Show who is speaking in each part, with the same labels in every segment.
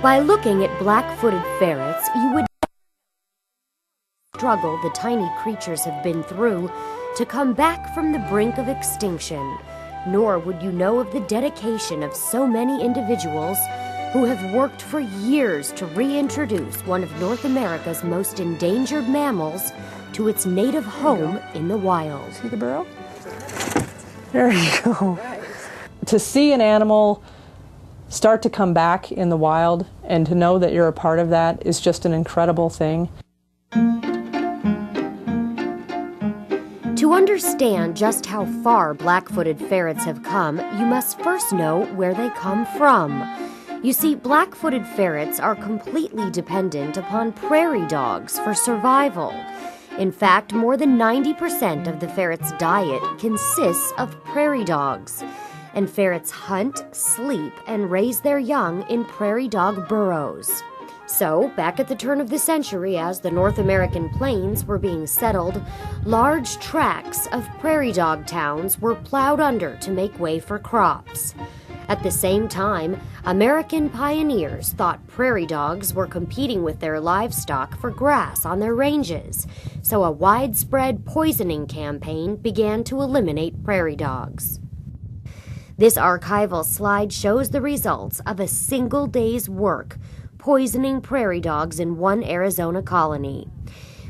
Speaker 1: By looking at black-footed ferrets, you would struggle the tiny creatures have been through to come back from the brink of extinction, nor would you know of the dedication of so many individuals who have worked for years to reintroduce one of North America's most endangered mammals to its native home in the wild.
Speaker 2: See the burrow? There you go. To see an animal start to come back in the wild and to know that you're a part of that is just an incredible thing.
Speaker 1: To understand just how far black-footed ferrets have come, you must first know where they come from. You see, black-footed ferrets are completely dependent upon prairie dogs for survival. In fact, more than 90% of the ferret's diet consists of prairie dogs. And ferrets hunt, sleep, and raise their young in prairie dog burrows. So, back at the turn of the century, as the North American plains were being settled, large tracts of prairie dog towns were plowed under to make way for crops. At the same time, American pioneers thought prairie dogs were competing with their livestock for grass on their ranges, so a widespread poisoning campaign began to eliminate prairie dogs. This archival slide shows the results of a single day's work poisoning prairie dogs in one Arizona colony.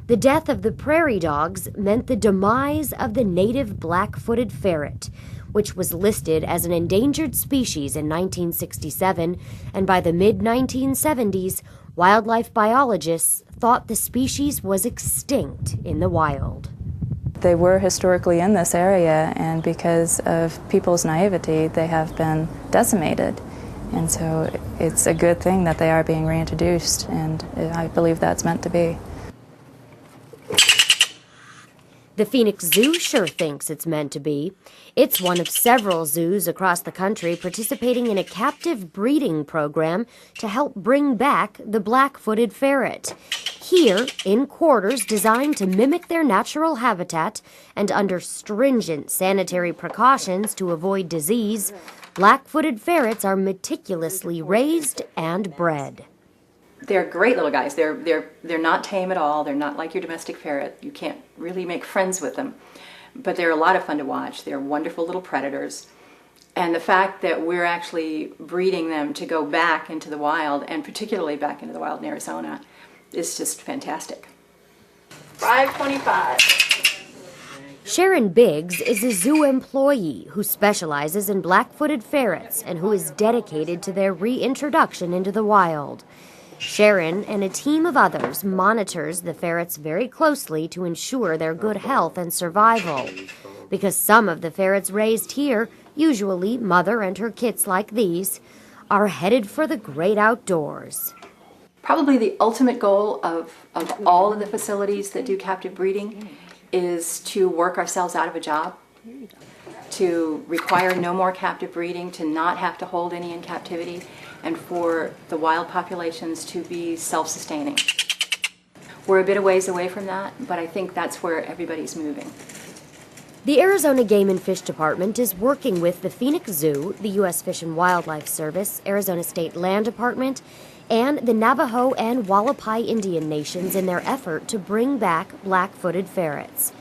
Speaker 1: The death of the prairie dogs meant the demise of the native black-footed ferret, which was listed as an endangered species in 1967, and by the mid-1970s, wildlife biologists thought the species was extinct in the wild.
Speaker 3: They were historically in this area, and because of people's naivety, they have been decimated. And so it's a good thing that they are being reintroduced, and I believe that's meant to be.
Speaker 1: The Phoenix Zoo sure thinks it's meant to be. It's one of several zoos across the country participating in a captive breeding program to help bring back the black-footed ferret. Here, in quarters designed to mimic their natural habitat and under stringent sanitary precautions to avoid disease, black-footed ferrets are meticulously raised and bred.
Speaker 4: They're great little guys. They're not tame at all. They're not like your domestic ferret. You can't really make friends with them. But they're a lot of fun to watch. They're wonderful little predators. And the fact that we're actually breeding them to go back into the wild, and particularly back into the wild in Arizona, is just fantastic. 525.
Speaker 1: Sharon Biggs is a zoo employee who specializes in black-footed ferrets and who is dedicated to their reintroduction into the wild. Sharon and a team of others monitors the ferrets very closely to ensure their good health and survival. Because some of the ferrets raised here, usually mother and her kits like these, are headed for the great outdoors.
Speaker 4: Probably the ultimate goal of all of the facilities that do captive breeding is to work ourselves out of a job, to require no more captive breeding, to not have to hold any in captivity, and for the wild populations to be self-sustaining. We're a bit of ways away from that, but I think that's where everybody's moving.
Speaker 1: The Arizona Game and Fish Department is working with the Phoenix Zoo, the U.S. Fish and Wildlife Service, Arizona State Land Department, and the Navajo and Wallapai Indian nations in their effort to bring back black-footed ferrets.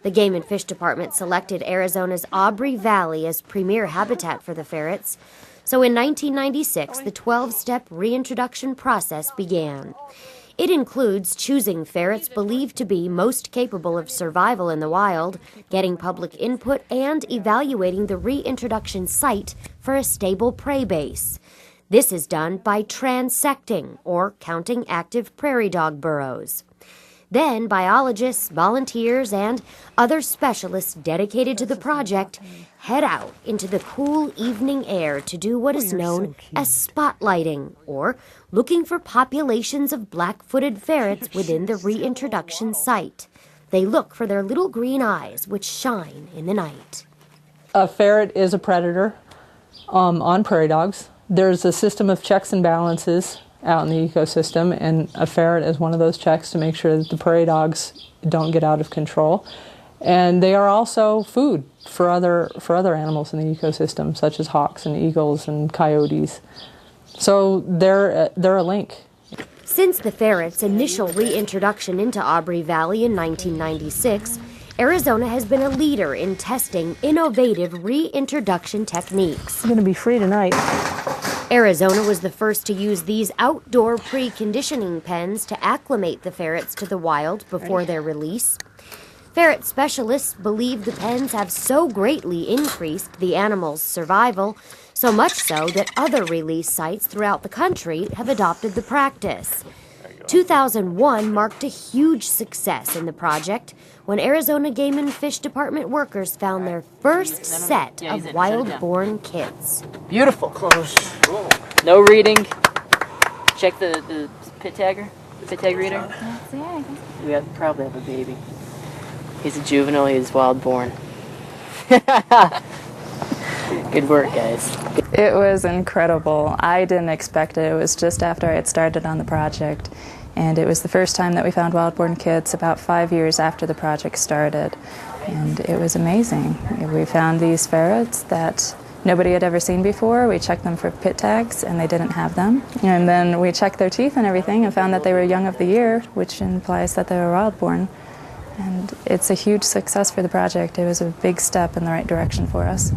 Speaker 1: The Game and Fish Department selected Arizona's Aubrey Valley as premier habitat for the ferrets, so in 1996, the 12-step reintroduction process began. It includes choosing ferrets believed to be most capable of survival in the wild, getting public input, and evaluating the reintroduction site for a stable prey base. This is done by transecting, or counting active prairie dog burrows. Then biologists, volunteers, and other specialists dedicated to the project head out into the cool evening air to do what is known as spotlighting, or looking for populations of black-footed ferrets within the reintroduction site. They look for their little green eyes, which shine in the night.
Speaker 2: A ferret is a predator on prairie dogs. There's a system of checks and balances out in the ecosystem, and a ferret is one of those checks to make sure that the prairie dogs don't get out of control. And they are also food for other animals in the ecosystem, such as hawks and eagles and coyotes. So they're a link.
Speaker 1: Since the ferret's initial reintroduction into Aubrey Valley in 1996, Arizona has been a leader in testing innovative reintroduction techniques.
Speaker 2: I'm going to be free tonight.
Speaker 1: Arizona was the first to use these outdoor preconditioning pens to acclimate the ferrets to the wild before their release. Ferret specialists believe the pens have so greatly increased the animal's survival, so much so that other release sites throughout the country have adopted the practice. 2001 marked a huge success in the project when Arizona Game and Fish Department workers found their first set of wild-born kits.
Speaker 5: Beautiful. Close. No reading. Check the pit tagger, the pit tag reader. We probably have a baby. He's a juvenile. He's wild-born. Good work, guys.
Speaker 3: It was incredible. I didn't expect it. It was just after I had started on the project. And it was the first time that we found wild-born kits about 5 years after the project started. And it was amazing. We found these ferrets that nobody had ever seen before. We checked them for pit tags, and they didn't have them. And then we checked their teeth and everything and found that they were young of the year, which implies that they were wild-born. And it's a huge success for the project. It was a big step in the right direction for us.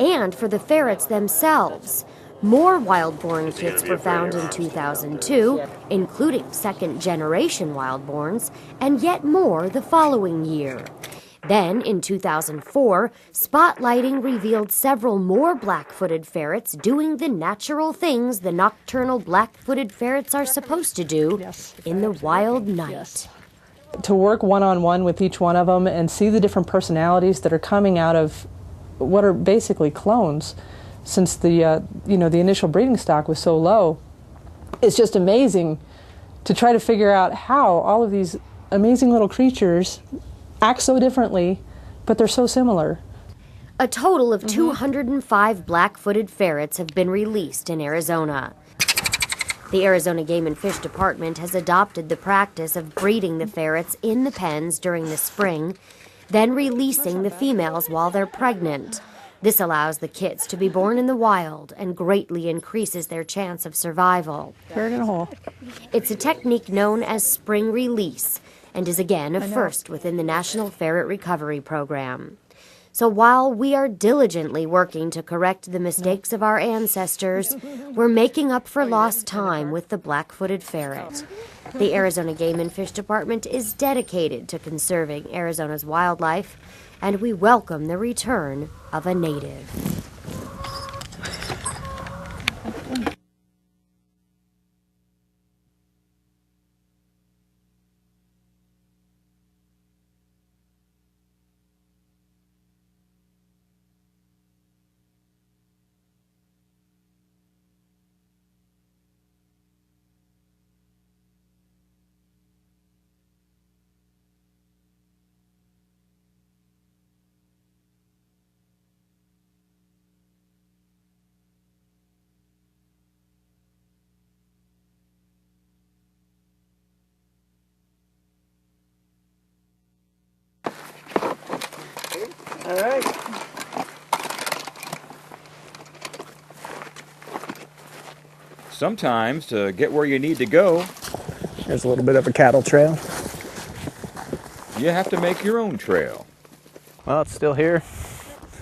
Speaker 1: And for the ferrets themselves. More wild-born kits were found in 2002, including second-generation wild-borns, and yet more the following year. Then, in 2004, spotlighting revealed several more black-footed ferrets doing the natural things the nocturnal black-footed ferrets are supposed to do in the wild night.
Speaker 2: To work one-on-one with each one of them and see the different personalities that are coming out of what are basically clones, since the the initial breeding stock was so low, it's just amazing to try to figure out how all of these amazing little creatures act so differently, but they're so similar.
Speaker 1: A total of 205 black-footed ferrets have been released in Arizona. The Arizona Game and Fish Department has adopted the practice of breeding the ferrets in the pens during the spring, then releasing the females while they're pregnant. This allows the kits to be born in the wild and greatly increases their chance of survival.
Speaker 2: Ferret in a hole.
Speaker 1: It's a technique known as spring release and is again a first within the National Ferret Recovery Program. So while we are diligently working to correct the mistakes of our ancestors, we're making up for lost time with the black-footed ferret. The Arizona Game and Fish Department is dedicated to conserving Arizona's wildlife, and we welcome the return of a native.
Speaker 5: All right.
Speaker 6: Sometimes to get where you need to go,
Speaker 7: There's a little bit of a cattle trail.
Speaker 6: you have to make your own trail.
Speaker 7: Well, it's still here.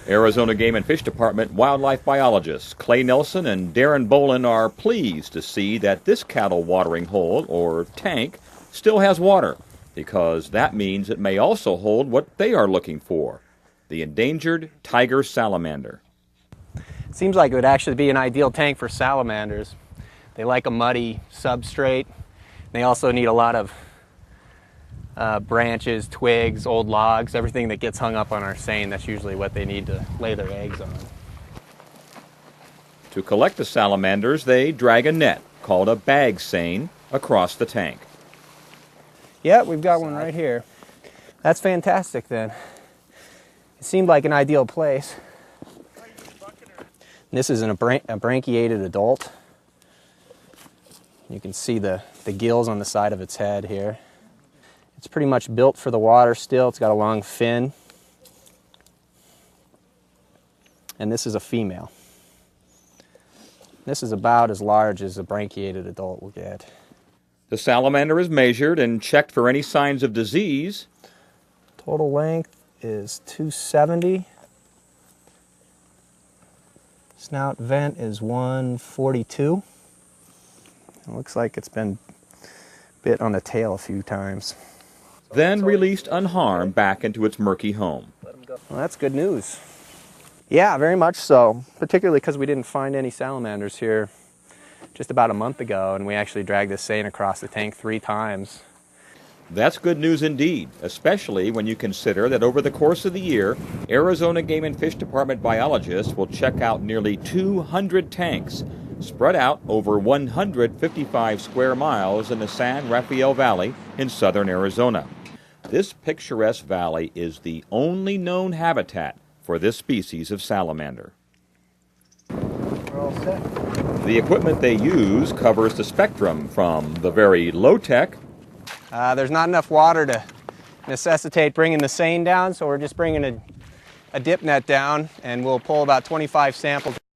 Speaker 6: Arizona Game and Fish Department wildlife biologists Clay Nelson and Darren Bolin are pleased to see that this cattle watering hole, or tank, still has water, because that means it may also hold what they are looking for, the endangered tiger salamander.
Speaker 7: Seems like it would actually be an ideal tank for salamanders. They like a muddy substrate. They also need a lot of branches, twigs, old logs, everything that gets hung up on our seine. That's usually what they need to lay their eggs on.
Speaker 6: To collect the salamanders, they drag a net, called a bag seine, across the tank.
Speaker 7: Yeah, we've got one right here. That's fantastic then. It seemed like an ideal place. This is a branchiated adult. You can see the gills on the side of its head here. It's pretty much built for the water still. It's got a long fin. And this is a female. This is about as large as a branchiated adult will get.
Speaker 6: The salamander is measured and checked for any signs of disease.
Speaker 7: Total length is 270. Snout vent is 142. It looks like it's been bit on the tail a few times.
Speaker 6: Then released unharmed back into its murky home.
Speaker 7: Well, that's good news. Yeah, very much so, particularly because we didn't find any salamanders here just about a month ago, and we actually dragged this seine across the tank 3 times.
Speaker 6: That's good news indeed, especially when you consider that over the course of the year, Arizona Game and Fish Department biologists will check out nearly 200 tanks spread out over 155 square miles in the San Rafael Valley in southern Arizona. This picturesque valley is the only known habitat for this species of salamander.
Speaker 7: We're all set.
Speaker 6: The equipment they use covers the spectrum from the very low-tech.
Speaker 7: There's not enough water to necessitate bringing the seine down, so we're just bringing a dip net down, and we'll pull about 25 samples